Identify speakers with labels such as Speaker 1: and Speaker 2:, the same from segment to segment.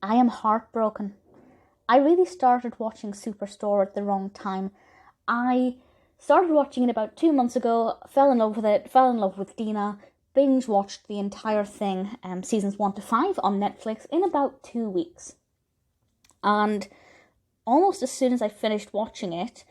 Speaker 1: I am heartbroken. I really started watching Superstore at the wrong time. I started watching it about 2 months ago, fell in love with it, fell in love with Dina, binge watched the entire thing, seasons 1 to 5 on Netflix in about 2 weeks. And almost as soon as I finished watching it,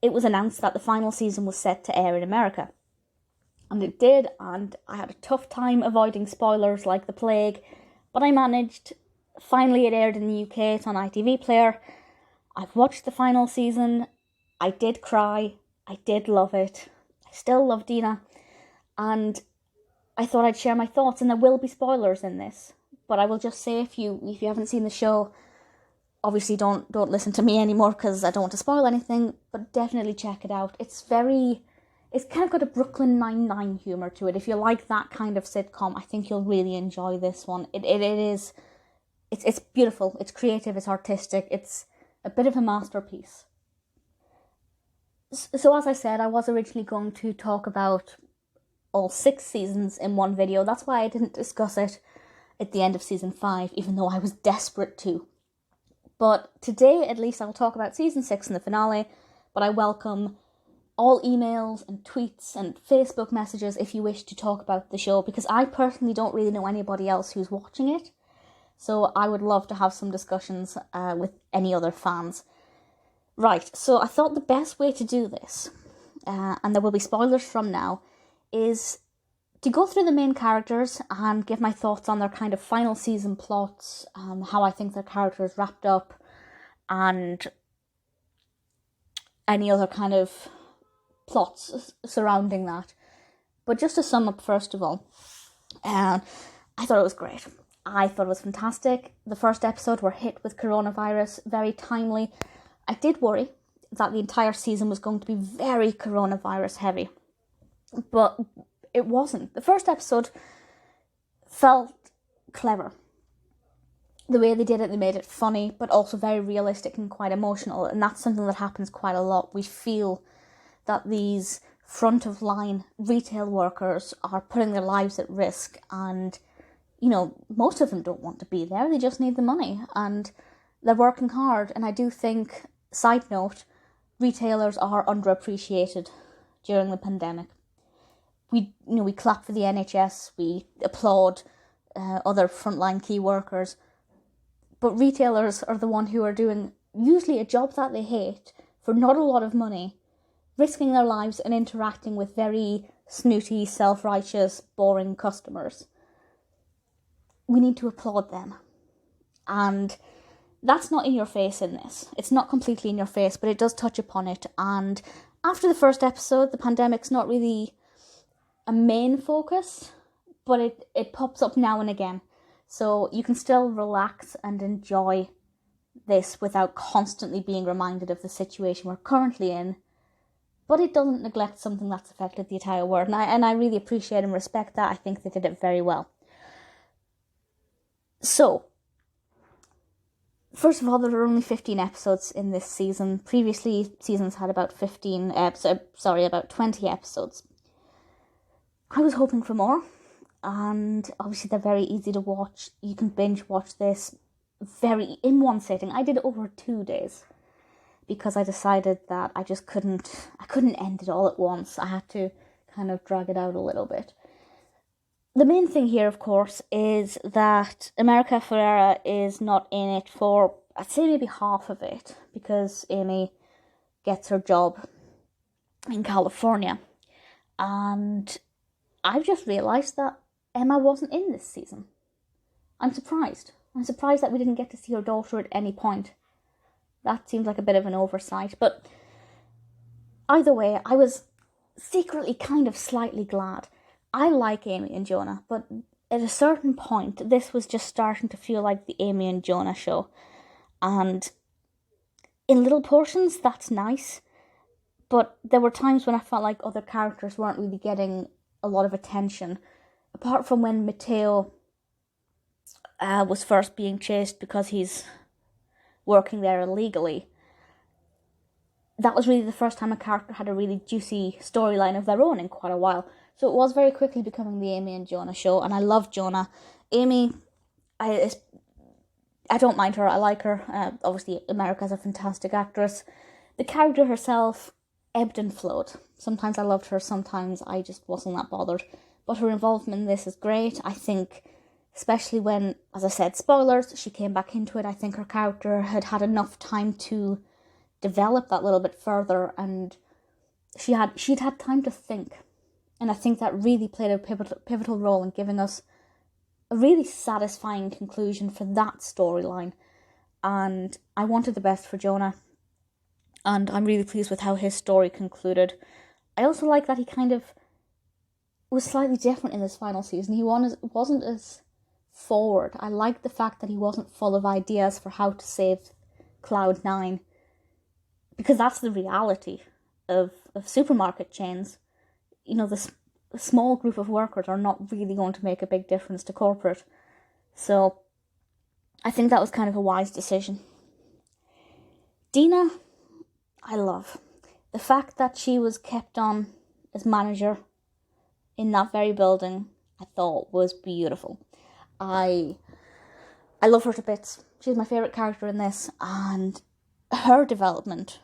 Speaker 1: it was announced that the final season was set to air in America. And it did, and I had a tough time avoiding spoilers like the plague, but I managed. Finally, it aired in the UK, it's on ITV Player. I've watched the final season. I did cry. I did love it. I still love Dina. And I thought I'd share my thoughts, and there will be spoilers in this. But I will just say, if you haven't seen the show, obviously don't listen to me anymore because I don't want to spoil anything, but definitely check it out. It's kind of got a Brooklyn Nine-Nine humour to it. If you like that kind of sitcom, I think you'll really enjoy this one. It's beautiful, it's creative, it's artistic, it's a bit of a masterpiece. So as I said, I was originally going to talk about all 6 seasons in one video. That's why I didn't discuss it at the end of season 5, even though I was desperate to. But today, at least, I'll talk about season 6 and the finale, but I welcome all emails and tweets and Facebook messages if you wish to talk about the show, because I personally don't really know anybody else who's watching it. So I would love to have some discussions with any other fans. Right, so I thought the best way to do this, and there will be spoilers from now, is to go through the main characters and give my thoughts on their kind of final season plots, how I think their characters wrapped up, and any other kind of plots surrounding that. But just to sum up, first of all, I thought it was great. I thought it was fantastic. The first episode were hit with coronavirus, very timely. I did worry that the entire season was going to be very coronavirus heavy, but it wasn't. The first episode felt clever. The way they did it, they made it funny, but also very realistic and quite emotional, and that's something that happens quite a lot. We feel that these front-of-line retail workers are putting their lives at risk, and most of them don't want to be there. They just need the money, and they're working hard. And I do think, side note, retailers are underappreciated during the pandemic. We clap for the NHS, we applaud other frontline key workers, but retailers are the one who are doing usually a job that they hate for not a lot of money, risking their lives and interacting with very snooty, self-righteous, boring customers. We need to applaud them. And that's not in your face in this. It's not completely in your face, but it does touch upon it. And after the first episode, the pandemic's not really a main focus, but it pops up now and again. So you can still relax and enjoy this without constantly being reminded of the situation we're currently in. But it doesn't neglect something that's affected the entire world. And I really appreciate and respect that. I think they did it very well. So, first of all, there are only 15 episodes in this season. Previously, seasons had about 20 episodes. I was hoping for more, and obviously they're very easy to watch. You can binge watch this in one sitting. I did it over 2 days because I decided that I couldn't end it all at once. I had to kind of drag it out a little bit. The main thing here, of course, is that America Ferrera is not in it for, I'd say maybe half of it, because Amy gets her job in California. And I've just realised that Emma wasn't in this season. I'm surprised. I'm surprised that we didn't get to see her daughter at any point. That seems like a bit of an oversight. But either way, I was secretly kind of slightly glad. I like Amy and Jonah, but at a certain point, this was just starting to feel like the Amy and Jonah show. And in little portions, that's nice. But there were times when I felt like other characters weren't really getting a lot of attention. Apart from when Mateo was first being chased because he's working there illegally. That was really the first time a character had a really juicy storyline of their own in quite a while. So it was very quickly becoming the Amy and Jonah show, and I love Jonah. Amy is I don't mind her, I like her. Obviously, America's a fantastic actress. The character herself ebbed and flowed. Sometimes I loved her, sometimes I just wasn't that bothered. But her involvement in this is great. I think, especially when, as I said, spoilers, she came back into it. I think her character had had enough time to develop that little bit further, and she'd had time to think. And I think that really played a pivotal role in giving us a really satisfying conclusion for that storyline. And I wanted the best for Jonah, and I'm really pleased with how his story concluded. I also like that he kind of was slightly different in this final season. He wasn't as forward. I liked the fact that he wasn't full of ideas for how to save Cloud9, because that's the reality of supermarket chains. You know, the small group of workers are not really going to make a big difference to corporate. So I think that was kind of a wise decision. Dina, I love. The fact that she was kept on as manager in that very building, I thought was beautiful. I love her to bits. She's my favourite character in this, and her development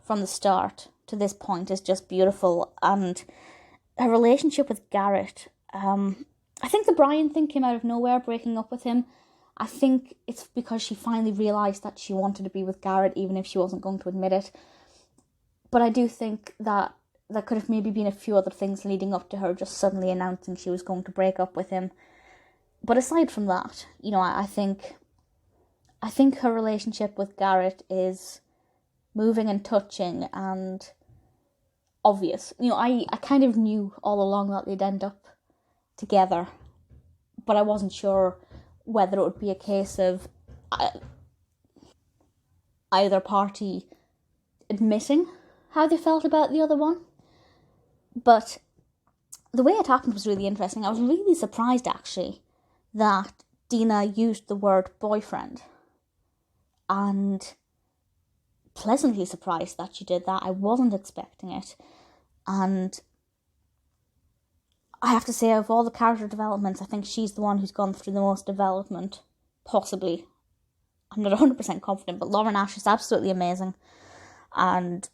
Speaker 1: from the start to this point is just beautiful. And her relationship with Garrett, I think the Brian thing came out of nowhere, breaking up with him. I think it's because she finally realised that she wanted to be with Garrett, even if she wasn't going to admit it. But I do think that there could have maybe been a few other things leading up to her just suddenly announcing she was going to break up with him. But aside from that, you know, I think her relationship with Garrett is moving and touching and obvious. You know, I kind of knew all along that they'd end up together, but I wasn't sure whether it would be a case of either party admitting how they felt about the other one. But the way it happened was really interesting. I was really surprised, actually, that Dina used the word boyfriend, and pleasantly surprised that she did that. I wasn't expecting it. And I have to say, of all the character developments, I think she's the one who's gone through the most development, possibly. I'm not 100% confident, but Lauren Ash is absolutely amazing. And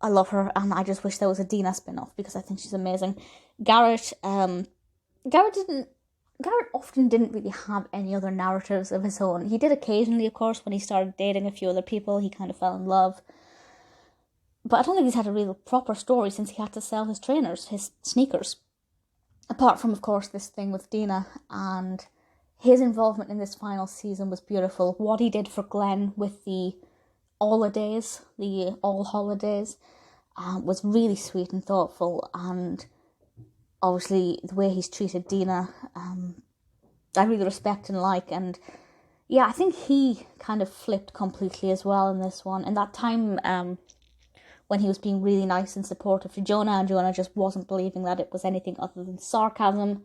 Speaker 1: I love her, and I just wish there was a Dina spin-off, because I think she's amazing. Garrett often didn't really have any other narratives of his own. He did occasionally, of course, when he started dating a few other people, he kind of fell in love. But I don't think he's had a real proper story since he had to sell his trainers, his sneakers. Apart from, of course, this thing with Dina, and his involvement in this final season was beautiful. What he did for Glenn with the all holidays was really sweet and thoughtful, and obviously the way he's treated Dina, I really respect and like. And yeah, I think he kind of flipped completely as well in this one. In that time when he was being really nice and supportive to Jonah, and Jonah just wasn't believing that it was anything other than sarcasm.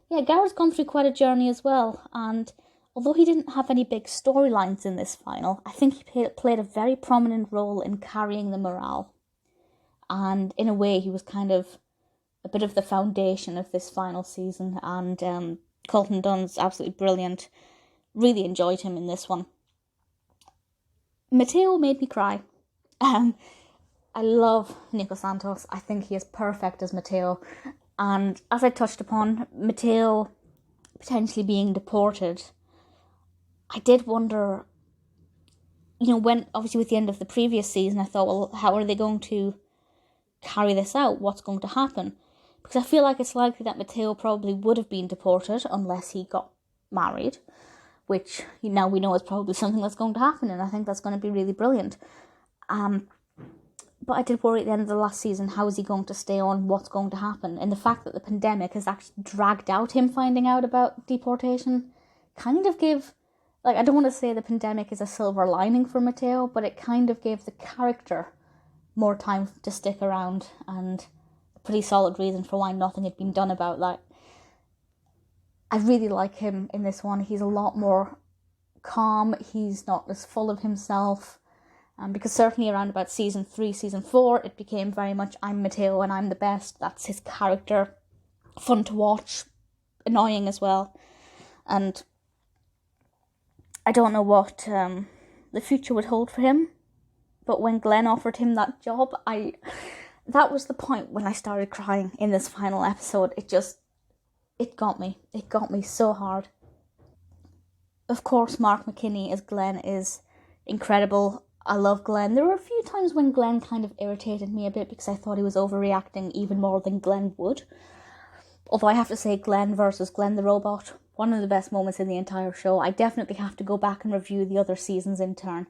Speaker 1: Yeah, Garrett's gone through quite a journey as well, and although he didn't have any big storylines in this final, I think he played a very prominent role in carrying the morale. And in a way, he was kind of a bit of the foundation of this final season. And Colton Dunn's absolutely brilliant. Really enjoyed him in this one. Mateo made me cry. I love Nico Santos. I think he is perfect as Mateo. And as I touched upon, Mateo potentially being deported, I did wonder, you know, when, obviously with the end of the previous season, I thought, well, how are they going to carry this out? What's going to happen? Because I feel like it's likely that Mateo probably would have been deported unless he got married, which now we know is probably something that's going to happen, and I think that's going to be really brilliant. But I did worry at the end of the last season, how is he going to stay on? What's going to happen? And the fact that the pandemic has actually dragged out him finding out about deportation kind of gave, like, I don't want to say the pandemic is a silver lining for Mateo, but it kind of gave the character more time to stick around, and a pretty solid reason for why nothing had been done about that. I really like him in this one. He's a lot more calm. He's not as full of himself. Because certainly around about season 3, season 4, it became very much, I'm Mateo and I'm the best. That's his character. Fun to watch. Annoying as well. And I don't know what the future would hold for him, but when Glenn offered him that job, that was the point when I started crying in this final episode. It got me. It got me so hard. Of course, Mark McKinney as Glenn is incredible. I love Glenn. There were a few times when Glenn kind of irritated me a bit because I thought he was overreacting even more than Glenn would. Although I have to say, Glenn versus Glenn the Robot, one of the best moments in the entire show. I definitely have to go back and review the other seasons in turn.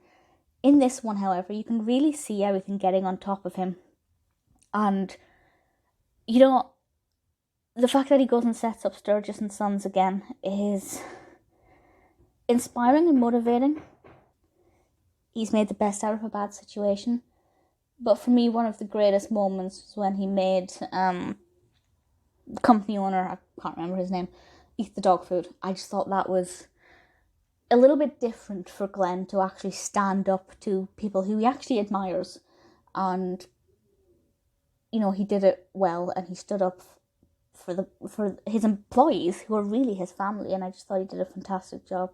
Speaker 1: In this one, however, you can really see everything getting on top of him. And, you know, the fact that he goes and sets up Sturgis and Sons again is inspiring and motivating. He's made the best out of a bad situation. But for me, one of the greatest moments was when he made the company owner, I can't remember his name, eat the dog food. I just thought that was a little bit different for Glenn to actually stand up to people who he actually admires. And, you know, he did it well, and he stood up for his employees who are really his family, and I just thought he did a fantastic job.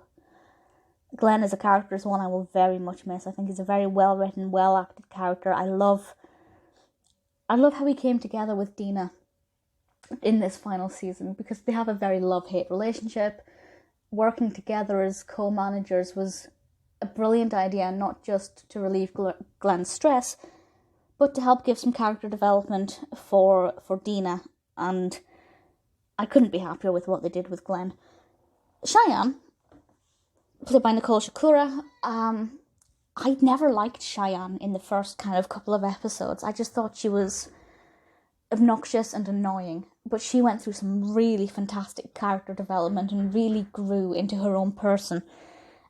Speaker 1: Glenn as a character is one I will very much miss. I think he's a very well written, well acted character. I love how he came together with Dina in this final season, because they have a very love-hate relationship. Working together as co-managers was a brilliant idea, not just to relieve Glenn's stress, but to help give some character development for Dina, and I couldn't be happier with what they did with Glenn. Cheyenne, played by Nichole Sakura, I'd never liked Cheyenne in the first kind of couple of episodes. I just thought she was obnoxious and annoying, but she went through some really fantastic character development and really grew into her own person,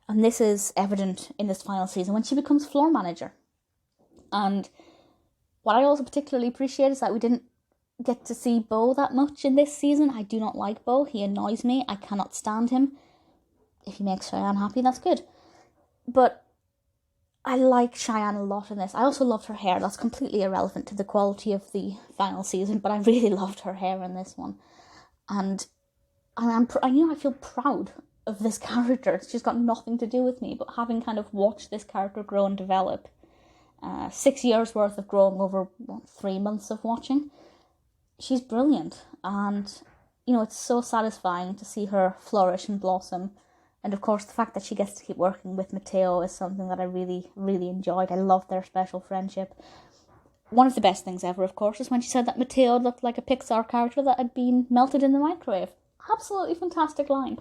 Speaker 1: and this is evident in this final season when she becomes floor manager. And what I also particularly appreciate is that we didn't get to see Bo that much in this season. I do not like Bo. He annoys me. I cannot stand him. If he makes Cheyenne happy, that's good. But I like Cheyenne a lot in this. I also loved her hair. That's completely irrelevant to the quality of the final season, but I really loved her hair in this one. And I feel proud of this character. She's got nothing to do with me, but having kind of watched this character grow and develop, 6 years worth of growing over 3 months of watching, she's brilliant. And, you know, it's so satisfying to see her flourish and blossom. And of course, the fact that she gets to keep working with Mateo is something that I really, really enjoyed. I loved their special friendship. One of the best things ever, of course, is when she said that Mateo looked like a Pixar character that had been melted in the microwave. Absolutely fantastic line.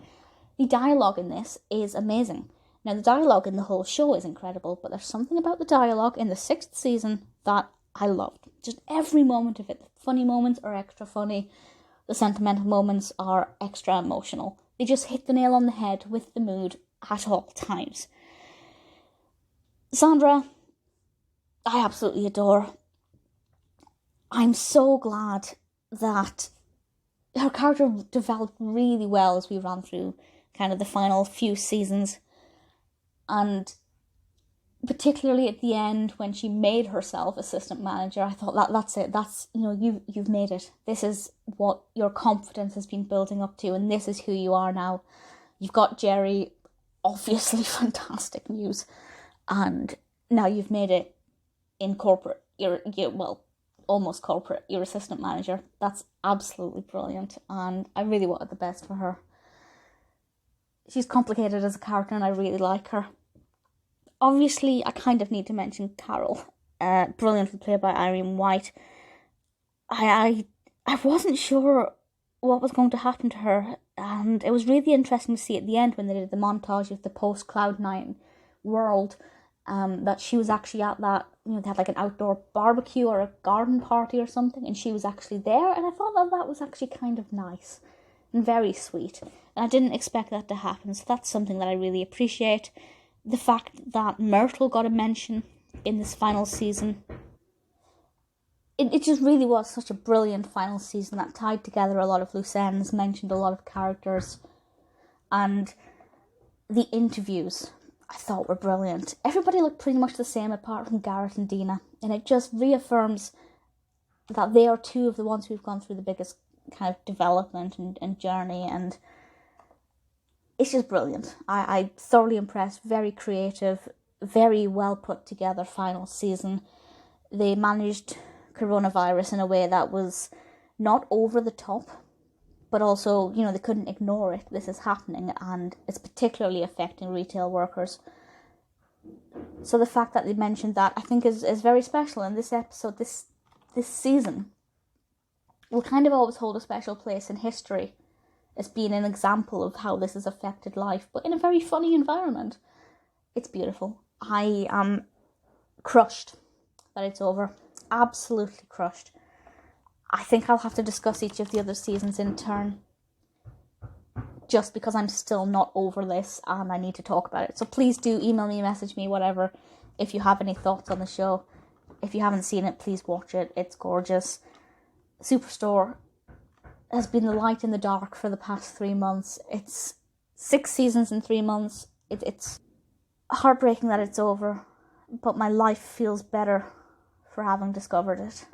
Speaker 1: The dialogue in this is amazing. Now, the dialogue in the whole show is incredible, but there's something about the dialogue in the 6th season that I loved. Just every moment of it. The funny moments are extra funny. The sentimental moments are extra emotional. They just hit the nail on the head with the mood at all times. Sandra, I absolutely adore. I'm so glad that her character developed really well as we ran through kind of the final few seasons. And particularly at the end when she made herself assistant manager, I thought that's it. That's, you know, you've made it. This is what your confidence has been building up to, and this is who you are now. You've got Jerry, obviously fantastic news, and now you've made it in corporate. You're almost corporate. You're assistant manager. That's absolutely brilliant, and I really wanted the best for her. She's complicated as a character, and I really like her. Obviously, I kind of need to mention Carol, brilliantly played by Irene White. I wasn't sure what was going to happen to her, and it was really interesting to see at the end when they did the montage of the post-Cloud9 world, that she was actually at that, you know, they had like an outdoor barbecue or a garden party or something, and she was actually there, and I thought that was actually kind of nice and very sweet, and I didn't expect that to happen, so that's something that I really appreciate. The fact that Myrtle got a mention in this final season, it just really was such a brilliant final season that tied together a lot of loose ends, mentioned a lot of characters, and the interviews I thought were brilliant. Everybody looked pretty much the same apart from Garrett and Dina, and it just reaffirms that they are two of the ones who've gone through the biggest kind of development and journey, and it's just brilliant. I'm thoroughly impressed, very creative, very well put together final season. They managed coronavirus in a way that was not over the top, but also, you know, they couldn't ignore it. This is happening, and it's particularly affecting retail workers. So the fact that they mentioned that, I think, is very special. In this episode, this season will kind of always hold a special place in history as being an example of how this has affected life, but in a very funny environment. It's beautiful. I am crushed that it's over. Absolutely crushed. I think I'll have to discuss each of the other seasons in turn, just because I'm still not over this and I need to talk about it. So please do email me, message me, whatever, if you have any thoughts on the show. If you haven't seen it, please watch it. It's gorgeous. Superstore has been the light in the dark for the past 3 months. It's 6 seasons in 3 months. It's heartbreaking that it's over, but my life feels better for having discovered it.